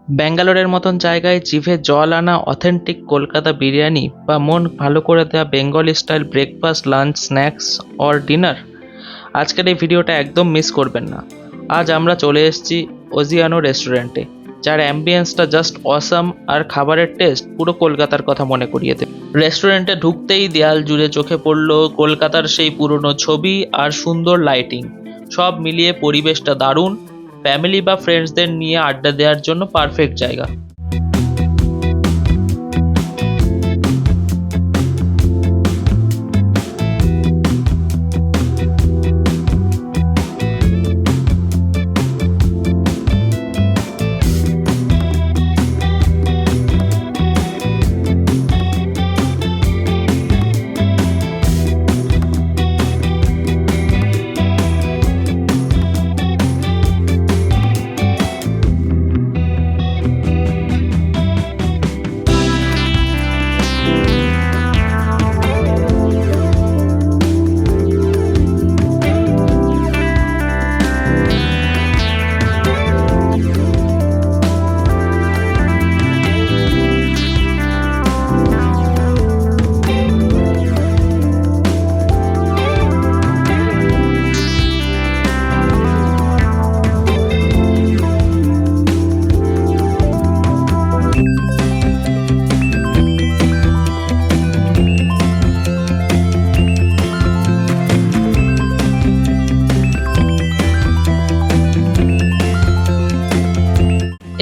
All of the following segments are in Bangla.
ব্যাঙ্গালোরের মতন জায়গায় জিভে জল আনা অথেন্টিক কলকাতা বিরিয়ানি বা মন ভালো করে দেওয়া Bengali style breakfast, lunch, snacks or dinner, আজকের এই ভিডিওটা একদম মিস করবেন না। আজ আমরা চলে এসেছি ওজিয়ানো রেস্টুরেন্টে, যার অ্যাম্বিয়েন্সটা জাস্ট অসাম আর খাবারের টেস্ট পুরো কলকাতার কথা মনে করিয়ে দেবে। রেস্টুরেন্টে ঢুকতেই দেয়াল জুড়ে চোখে পড়লো কলকাতার সেই পুরনো ছবি আর সুন্দর লাইটিং। সব মিলিয়ে পরিবেশটা দারুণ, ফ্যামিলি বা ফ্রেন্ডসদের নিয়ে আড্ডা দেওয়ার জন্য পারফেক্ট জায়গা।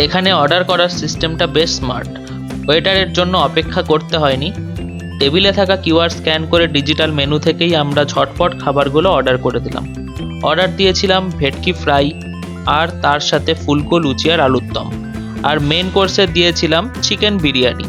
এখানে অর্ডার করার সিস্টেমটা বেশ স্মার্ট। ওয়েটারের জন্য অপেক্ষা করতে হয়নি, টেবিলে থাকা কিউআর স্ক্যান করে ডিজিটাল মেনু থেকেই আমরা ঝটপট খাবারগুলো অর্ডার করে দিলাম। অর্ডার দিয়েছিলাম ভেটকি ফ্রাই, আর তার সাথে ফুলকো লুচি আর আলুর দম, আর মেন কোর্সে দিয়েছিলাম চিকেন বিরিয়ানি।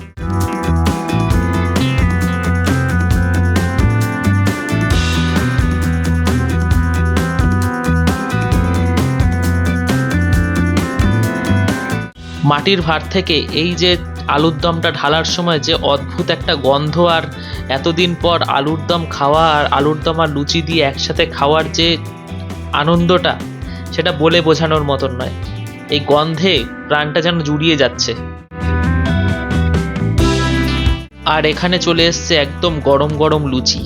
মাটির ভাঁড় থেকে এই যে আলুর দমটা ঢালার সময় যে অদ্ভুত একটা গন্ধ, আর এতদিন পর আলুর দম খাওয়া আর আলুর দম আর লুচি দিয়ে একসাথে খাওয়ার যে আনন্দটা, সেটা বলে বোঝানোর মতন নয়। এই গন্ধে প্রাণটা যেন জুড়িয়ে যাচ্ছে। আর এখানে চলে এসছে একদম গরম গরম লুচি।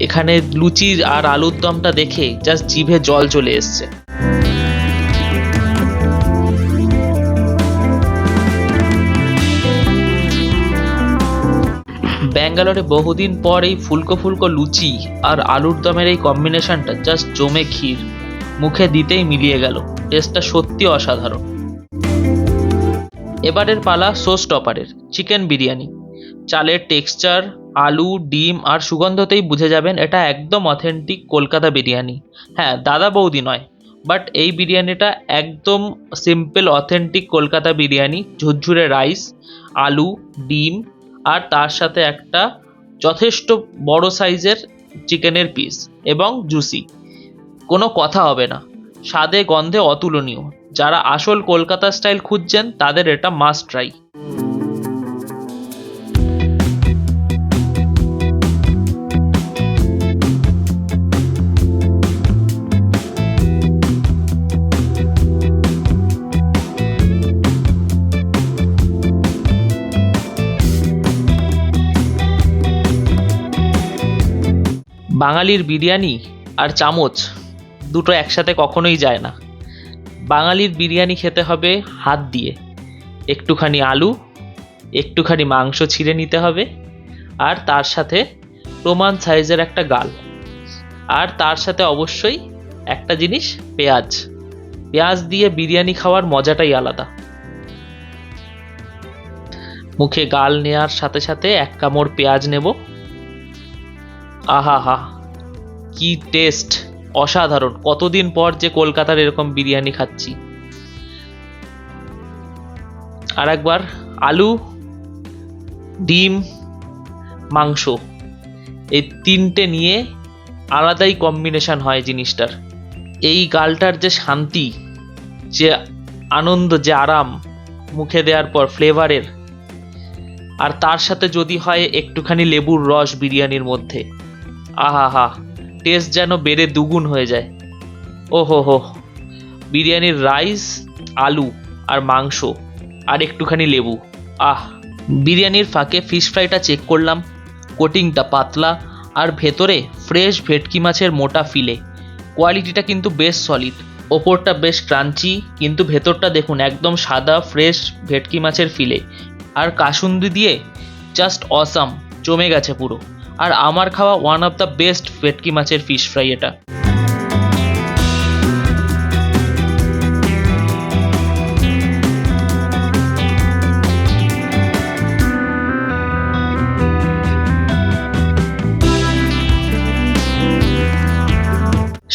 এখানে লুচি আর আলুর দমটা দেখে জাস্ট জিভে জল চলে এসছে। ব্যাঙ্গালোরে বহুদিন পর এই ফুলকো ফুলকো লুচি আর আলুর দমের এই কম্বিনেশনটা জাস্ট জমে ক্ষীর, মুখে দিতেই মিলিয়ে গেল। টেস্টটা সত্যি অসাধারণ। এবারের পালা শো স্টপারের চিকেন বিরিয়ানি। চালের টেক্সচার, আলু, ডিম আর সুগন্ধতেই বুঝে যাবেন এটা একদম অথেন্টিক কলকাতা বিরিয়ানি। হ্যাঁ, দাদা বৌদি নয়, বাট এই বিরিয়ানিটা একদম সিম্পল অথেন্টিক কলকাতা বিরিয়ানি। ঝুরঝুরে রাইস, আলু, ডিম আর তার সাথে একটা যথেষ্ট বড় সাইজের চিকেনের পিস এবং জুসি। কোনো কথা হবে না, স্বাদে গন্ধে অতুলনীয়। যারা আসল কলকাতা স্টাইল খুঁজছেন তাদের এটা মাস্ট ট্রাই। বাঙালির বিরিয়ানি আর চামচ দুটো একসাথে কখনোই যায় না। বাঙালির বিরিয়ানি খেতে হবে হাত দিয়ে। একটুখানি আলু, একটুখানি মাংস ছিঁড়ে নিতে হবে, আর তার সাথে প্রমাণ সাইজের একটা গাল, আর তার সাথে অবশ্যই একটা জিনিস, পেঁয়াজ। পেঁয়াজ দিয়ে বিরিয়ানি খাওয়ার মজাটাই আলাদা। মুখে গাল নেওয়ার সাথে সাথে এক কামড় পেঁয়াজ নেব। আহা হা, কি টেস্ট! অসাধারণ। কতদিন পর যে কলকাতার এরকম বিরিয়ানি খাচ্ছি। আর একবার আলু, ডিম, মাংস, এই তিনটে নিয়ে আলাদাই কম্বিনেশন হয় জিনিসটার। এই গালটার যে শান্তি, যে আনন্দ, যে আরাম মুখে দেওয়ার পর ফ্লেভারের, আর তার সাথে যদি হয় একটুখানি লেবুর রস বিরিয়ানির মধ্যে, আহা হা, টেস্ট যেন বেড়ে দুগুণ হয়ে যায়। ওহো হো, বিরিয়ানির রাইস, আলু আর মাংস আর একটুখানি লেবু। আহ! বিরিয়ানির ফাঁকে ফিশ ফ্রাইটা চেক করলাম, কোটিংটা পাতলা আর ভেতরে ফ্রেশ ভেটকি মাছের মোটা ফিলে। কোয়ালিটিটা কিন্তু বেশ সলিড, ওপরটা বেশ ক্রাঞ্চি, কিন্তু ভেতরটা দেখুন একদম সাদা ফ্রেশ ভেটকি মাছের ফিলে। আর কাসুন্দি দিয়ে জাস্ট অসাম, জমে গেছে পুরো। আর আমার খাওয়া ওয়ান অফ দ্য বেস্ট ভেটকি মাছের ফিশ ফ্রাই এটা।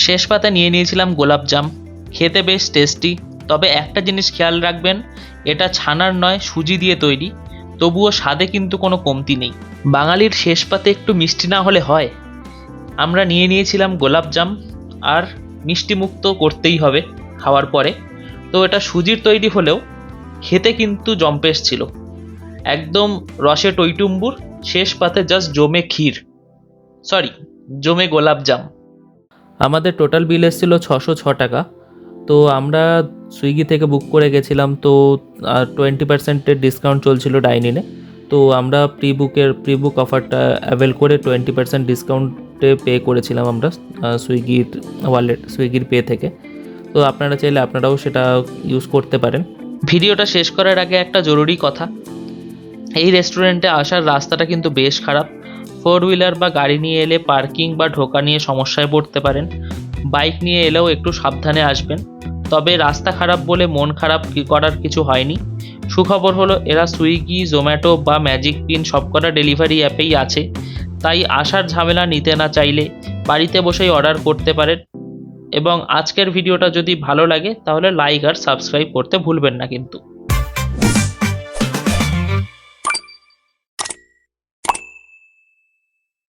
শেষ পাতে নিয়ে নিয়েছিলাম গোলাপজাম, খেতে বেশ টেস্টি। তবে একটা জিনিস খেয়াল রাখবেন, এটা ছানার নয়, সুজি দিয়ে তৈরি, তবুও স্বাদে কিন্তু কোনো কমতি নেই। বাঙালির শেষ পাতে একটু মিষ্টি না হলে হয়। আমরা নিয়ে নিয়েছিলাম গোলাপজাম, আর মিষ্টি মুক্ত করতেই হবে খাওয়ার পরে। তো এটা সুজির তৈরি হলেও খেতে কিন্তু জম্পেশ ছিল, একদম রসে টইটুম্বুর। শেষ পাতে জাস্ট জমে গোলাপজাম। আমাদের টোটাল বিল এসেছিলো 606 টাকা। তো আমরা সুইগি থেকে বুক করে গেছিলাম, তো 20% ডিসকাউন্ট চলছিল ডাইনিনে। তো আমরা প্রি বুক অফারটা অ্যাভেল করে 20% ডিসকাউন্টে পে করেছিলাম আমরা সুইগির পে থেকে। তো আপনারা চাইলে আপনারাও সেটা ইউজ করতে পারেন। ভিডিওটা শেষ করার আগে একটা জরুরি কথা, এই রেস্টুরেন্টে আসার রাস্তাটা কিন্তু বেশ খারাপ। 4 হুইলার বা গাড়ি নিয়ে এলে পার্কিং বা ঢোকা নিয়ে সমস্যায় পড়তে পারেন। বাইক নিয়ে এলেও একটু সাবধানে আসবেন। তবে রাস্তা খারাপ বলে মন খারাপ করার কিছু হয়নি। সুখবর হলো এরা সুইগি, জোম্যাটো বা ম্যাজিক পিন সবকটা ডেলিভারি অ্যাপেই আছে, তাই আসার ঝামেলা নিতে না চাইলে বাড়িতে বসেই অর্ডার করতে পারেন। এবং আজকের ভিডিওটা যদি ভালো লাগে তাহলে লাইক আর সাবস্ক্রাইব করতে ভুলবেন না কিন্তু।